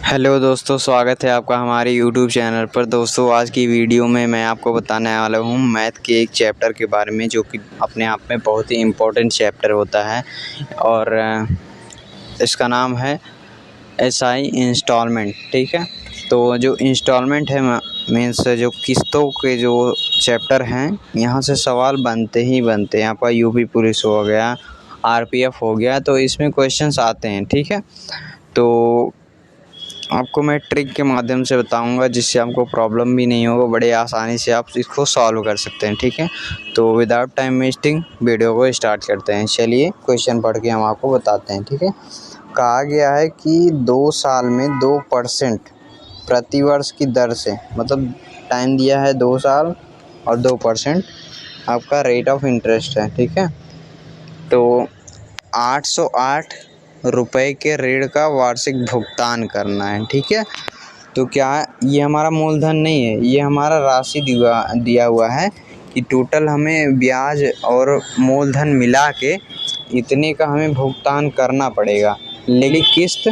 Hello दोस्तों, स्वागत है आपका हमारे यूट्यूब चैनल पर। दोस्तों, आज की वीडियो में मैं आपको बताने वाला हूँ मैथ के एक चैप्टर के बारे में, जो कि अपने आप में बहुत ही इम्पोर्टेंट चैप्टर होता है और इसका नाम है एसआई इंस्टॉलमेंट। ठीक है, तो जो इंस्टॉलमेंट है मीन्स जो किस्तों के जो चैप्टर हैं, यहाँ से सवाल बनते ही बनते हैं। यहाँ पर यूपी पुलिस हो गया, आरपीएफ हो गया, तो इसमें क्वेश्चंस आते हैं। ठीक है, तो आपको मैं ट्रिक के माध्यम से बताऊंगा, जिससे आपको प्रॉब्लम भी नहीं होगा, बड़े आसानी से आप इसको सॉल्व कर सकते हैं। ठीक है, तो विदाउट टाइम वेस्टिंग वीडियो को स्टार्ट करते हैं। चलिए क्वेश्चन पढ़ के हम आपको बताते हैं। ठीक है, कहा गया है कि 2 साल में 2% प्रतिवर्ष की दर से, मतलब टाइम दिया है 2 साल और 2% आपका रेट ऑफ इंटरेस्ट है। ठीक है, तो 808 रुपये के ऋण का वार्षिक भुगतान करना है। ठीक है, तो क्या ये हमारा मूलधन नहीं है, ये हमारा राशि दिया हुआ है कि टोटल हमें ब्याज और मूलधन मिला के इतने का हमें भुगतान करना पड़ेगा। लेकिन किस्त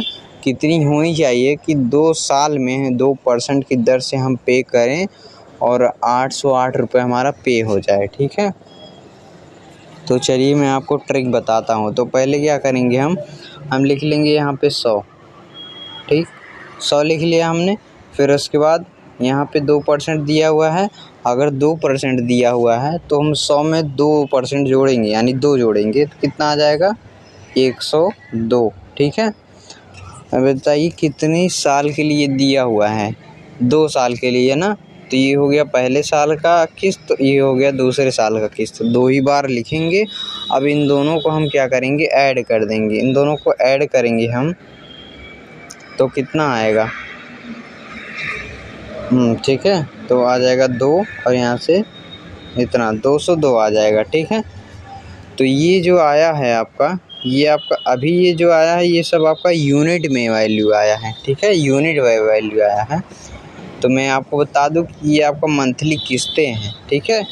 कितनी होनी चाहिए कि 2 साल में 2% की दर से हम पे करें और 808 रुपये हमारा पे हो जाए। ठीक है, तो चलिए मैं आपको ट्रिक बताता हूँ। तो पहले क्या करेंगे, हम लिख लेंगे यहाँ पे 100। ठीक, 100 लिख लिया हमने। फिर उसके बाद यहाँ पे 2% दिया हुआ है। अगर 2% दिया हुआ है तो हम 100 में 2% जोड़ेंगे, यानी 2 जोड़ेंगे तो कितना आ जाएगा, 102। ठीक है, अब बताइए कितनी साल के लिए दिया हुआ है, 2 साल के लिए ना। तो ये हो गया पहले साल का किस्त, ये हो गया दूसरे साल का किस्त, 2 ही बार लिखेंगे। अब इन दोनों को हम क्या करेंगे, ऐड कर देंगे। इन दोनों को ऐड करेंगे हम तो कितना आएगा, ठीक है, तो आ जाएगा 2 और यहाँ से इतना 202 आ जाएगा। ठीक है, तो ये जो आया है आपका, ये आपका अभी ये जो आया है, ये सब आपका यूनिट में वैल्यू आया है। ठीक है, यूनिट वैल्यू आया है। तो मैं आपको बता दूं कि ये आपका मंथली किस्तें हैं। ठीक है,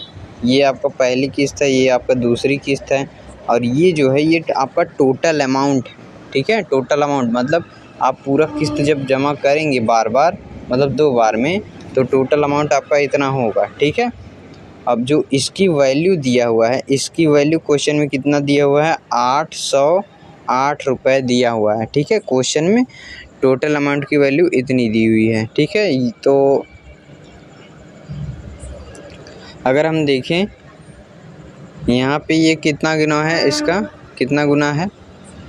ये आपका पहली किस्त है, ये आपका दूसरी किस्त है, और ये जो है ये आपका टोटल अमाउंट है। ठीक है, टोटल अमाउंट मतलब आप पूरा किस्त जब जमा करेंगे बार बार, मतलब 2 बार में, तो टोटल अमाउंट आपका इतना होगा। ठीक है, अब जो इसकी वैल्यू दिया हुआ है, इसकी वैल्यू क्वेश्चन में कितना दिया हुआ है, 808 रुपये दिया हुआ है। ठीक है, क्वेश्चन में टोटल अमाउंट की वैल्यू इतनी दी हुई है। ठीक है, तो अगर हम देखें यहाँ पे ये कितना गुना है, इसका कितना गुना है,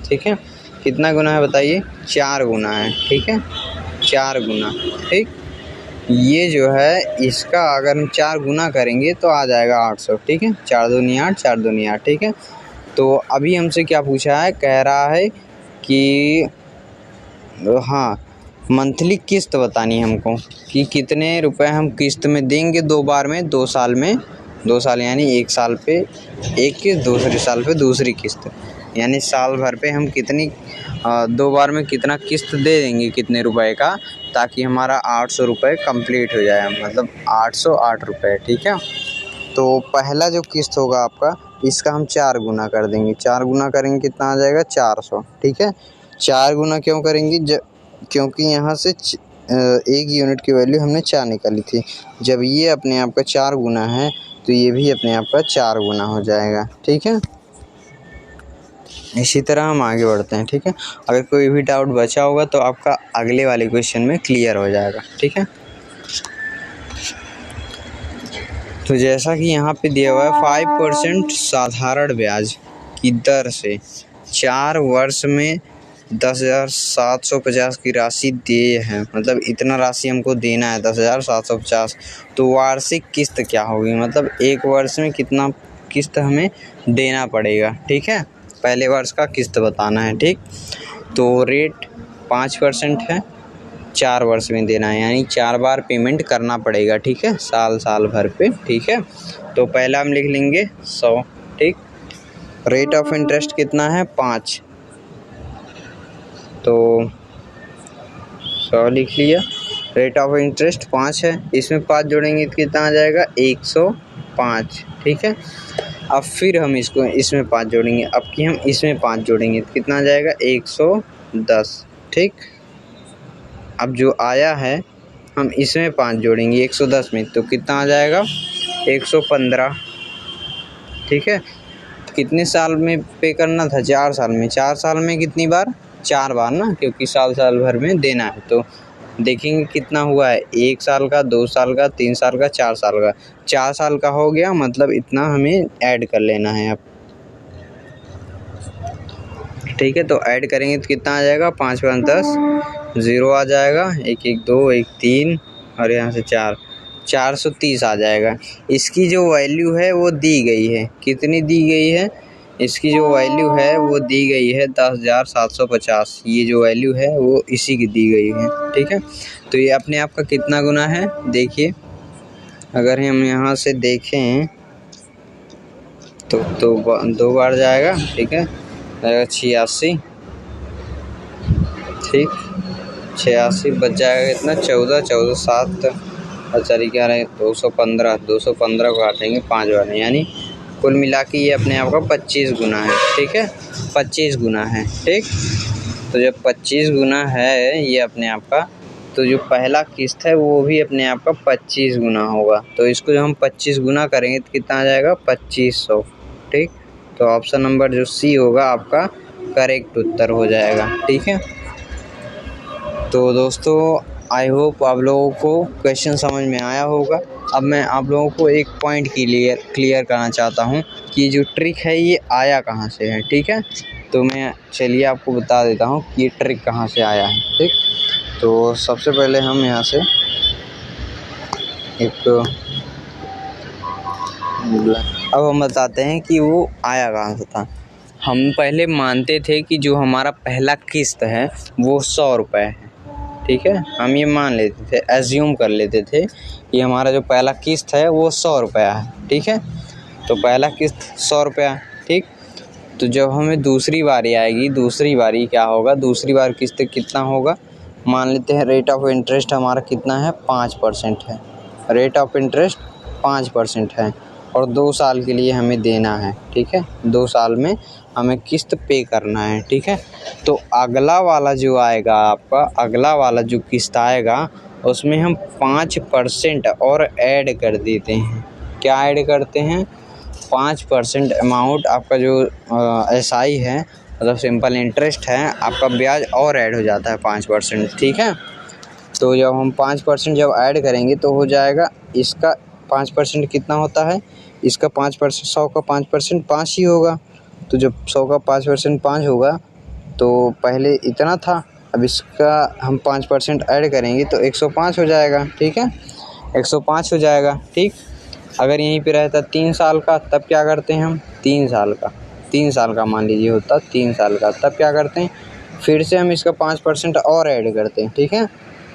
ठीक है, कितना गुना है बताइए, 4 गुना है। ठीक है, 4 गुना। ठीक, ये जो है इसका अगर हम 4 गुना करेंगे तो आ जाएगा 800। ठीक है, 4 दूनी 8, 4 दूनी 8। ठीक है, तो अभी हमसे क्या पूछा है, कह रहा है कि हाँ, मंथली किस्त बतानी है हमको कि कितने रुपए हम किस्त में देंगे 2 बार में, 2 साल में, 2 साल यानी 1 साल पे एक किस्त, दूसरे साल पे दूसरी किस्त, यानी साल भर पे हम कितनी 2 बार में कितना किस्त दे देंगे, कितने रुपए का, ताकि हमारा 800 रुपये कम्प्लीट हो जाए, मतलब 808 रुपये। ठीक है, तो पहला जो किस्त होगा आपका, इसका हम 4 गुना कर देंगे। 4 गुना करेंगे कितना आ जाएगा, 400। ठीक है, 4 गुना क्यों करेंगे, क्योंकि यहाँ से 1 यूनिट की वैल्यू हमने 4 निकाली थी। जब ये अपने आप का 4 गुना है तो ये भी अपने आप का 4 गुना हो जाएगा। ठीक है, इसी तरह हम आगे बढ़ते हैं। ठीक है, अगर कोई भी डाउट बचा होगा तो आपका अगले वाले क्वेश्चन में क्लियर हो जाएगा। ठीक है, तो जैसा कि यहाँ पे दिया हुआ है 5% साधारण ब्याज की दर से 4 वर्ष में 10,750 की राशि दिए हैं, मतलब इतना राशि हमको देना है 10,750। तो वार्षिक किस्त क्या होगी, मतलब 1 वर्ष में कितना किस्त हमें देना पड़ेगा। ठीक है, पहले वर्ष का किस्त बताना है। ठीक, तो रेट 5% है, 4 वर्ष में देना है, यानी 4 बार पेमेंट करना पड़ेगा। ठीक है, साल भर पे। ठीक है, तो पहला हम लिख लेंगे 100। ठीक, रेट ऑफ इंटरेस्ट कितना है, 5, तो 100 लिख लिया। रेट ऑफ इंटरेस्ट 5 है, इसमें 5 जोड़ेंगे तो कितना आ जाएगा, 105। ठीक है, अब फिर हम इसमें 5 जोड़ेंगे, अब कि हम इसमें 5 जोड़ेंगे तो कितना आ जाएगा, 110। ठीक, अब जो आया है हम इसमें 5 जोड़ेंगे 110 में, तो कितना आ जाएगा 115। ठीक है, कितने साल में पे करना था 4 साल में। 4 साल में कितनी बार 4 बार ना, क्योंकि साल साल भर में देना है। तो देखेंगे कितना हुआ है 1 साल का, 2 साल का, 3 साल का, 4 साल का। 4 साल का हो गया, मतलब इतना हमें ऐड कर लेना है अब। ठीक है, तो ऐड करेंगे तो कितना आ जाएगा 5 5 10 0 आ जाएगा, 1 1 2 1 3 और यहाँ से 4 430 आ जाएगा। इसकी जो वैल्यू है वो दी गई है, कितनी दी गई है, इसकी जो वैल्यू है वो दी गई है 10,750। ये जो वैल्यू है वो इसी की दी गई है। ठीक है, तो ये अपने आप का कितना गुना है देखिए, अगर हम यहाँ से देखें तो 2 बार जाएगा। ठीक है, 86। ठीक, 86 बच जाएगा कितना 14 14 7 और 11 215। 215 को काटेंगे 5 बार, यानी कुल मिला के ये अपने आप का 25 गुना है। ठीक है, 25 गुना है। ठीक, तो जब 25 गुना है ये अपने आप का, तो जो पहला किस्त है वो भी अपने आप का 25 गुना होगा। तो इसको जब हम 25 गुना करेंगे तो कितना आ जाएगा 2500। ठीक, तो ऑप्शन नंबर जो सी होगा आपका करेक्ट उत्तर हो जाएगा। ठीक है, तो दोस्तों आई होप आप लोगों को क्वेश्चन समझ में आया होगा। अब मैं आप लोगों को एक पॉइंट क्लियर करना चाहता हूँ कि जो ट्रिक है ये आया कहाँ से है। ठीक है, तो मैं चलिए आपको बता देता हूँ कि ये ट्रिक कहाँ से आया है। ठीक, तो सबसे पहले हम यहाँ से अब हम बताते हैं कि वो आया कहाँ से था। हम पहले मानते थे कि जो हमारा पहला किस्त है वो 100 रुपये है। ठीक है, हम ये मान लेते थे, एज्यूम कर लेते थे कि हमारा जो पहला किस्त है वो 100 रुपया है। ठीक है, तो पहला किस्त 100 रुपया। ठीक, तो जब हमें दूसरी बारी आएगी, दूसरी बारी क्या होगा, दूसरी बार किस्त कितना होगा, मान लेते हैं रेट ऑफ इंटरेस्ट हमारा कितना है 5% है। रेट ऑफ इंटरेस्ट 5% है और 2 साल के लिए हमें देना है। ठीक है, 2 साल में हमें किस्त पे करना है। ठीक है, तो अगला वाला जो आएगा आपका, अगला वाला जो किस्त आएगा उसमें हम 5% और ऐड कर देते हैं। क्या ऐड करते हैं 5% अमाउंट आपका जो SI है, मतलब सिंपल इंटरेस्ट है, आपका ब्याज और ऐड हो जाता है 5%। ठीक है, तो जब हम 5% जब ऐड करेंगे तो हो जाएगा, इसका 5% कितना होता है, इसका 5%, 100 का 5% 5 ही होगा। तो जब 100 का 5% 5 होगा तो पहले इतना था, अब इसका हम 5% ऐड करेंगे तो 105 हो जाएगा। ठीक है, 105 हो जाएगा। ठीक, अगर यहीं पे रहता 3 साल का तब क्या करते हैं हम, 3 साल का मान लीजिए होता 3 साल का, तब क्या करते हैं फिर से हम इसका 5% और ऐड करते हैं। ठीक है,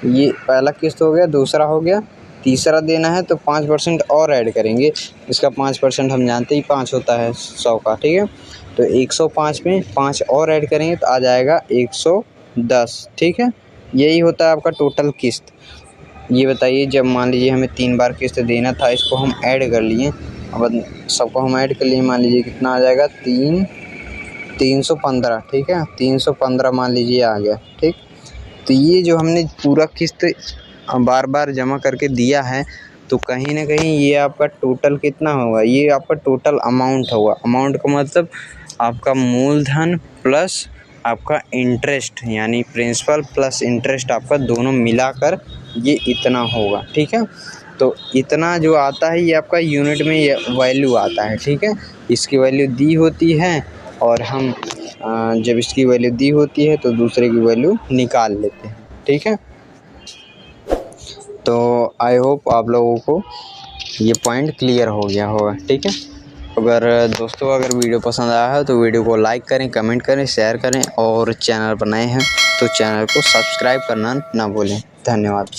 ये पहला किस्त हो गया, दूसरा हो गया, तीसरा देना है तो 5% और ऐड करेंगे। इसका 5% हम जानते ही 5 होता है 100 का। ठीक है, तो 105 में 5 और ऐड करेंगे तो आ जाएगा 110। ठीक है, यही होता है आपका टोटल किस्त। ये बताइए, जब मान लीजिए हमें 3 बार किस्त देना था, इसको हम ऐड कर लिए, अब सबको हम ऐड कर लिए, मान लीजिए कितना आ जाएगा 315। ठीक है, 315 मान लीजिए आ गया। ठीक, तो ये जो हमने पूरा किस्त बार बार जमा करके दिया है, तो कहीं ना कहीं ये आपका टोटल कितना होगा, ये आपका टोटल अमाउंट होगा। अमाउंट का मतलब आपका मूलधन प्लस आपका इंटरेस्ट, यानी प्रिंसिपल प्लस इंटरेस्ट आपका दोनों मिलाकर ये इतना होगा। ठीक है, तो इतना जो आता है ये आपका यूनिट में ये वैल्यू आता है। ठीक है, इसकी वैल्यू दी होती है और हम जब इसकी वैल्यू दी होती है तो दूसरे की वैल्यू निकाल लेते हैं। ठीक है, तो आई होप आप लोगों को ये पॉइंट क्लियर हो गया होगा। ठीक है, अगर दोस्तों अगर वीडियो पसंद आया है तो वीडियो को लाइक करें, कमेंट करें, शेयर करें और चैनल पर नए हैं तो चैनल को सब्सक्राइब करना ना भूलें। धन्यवाद।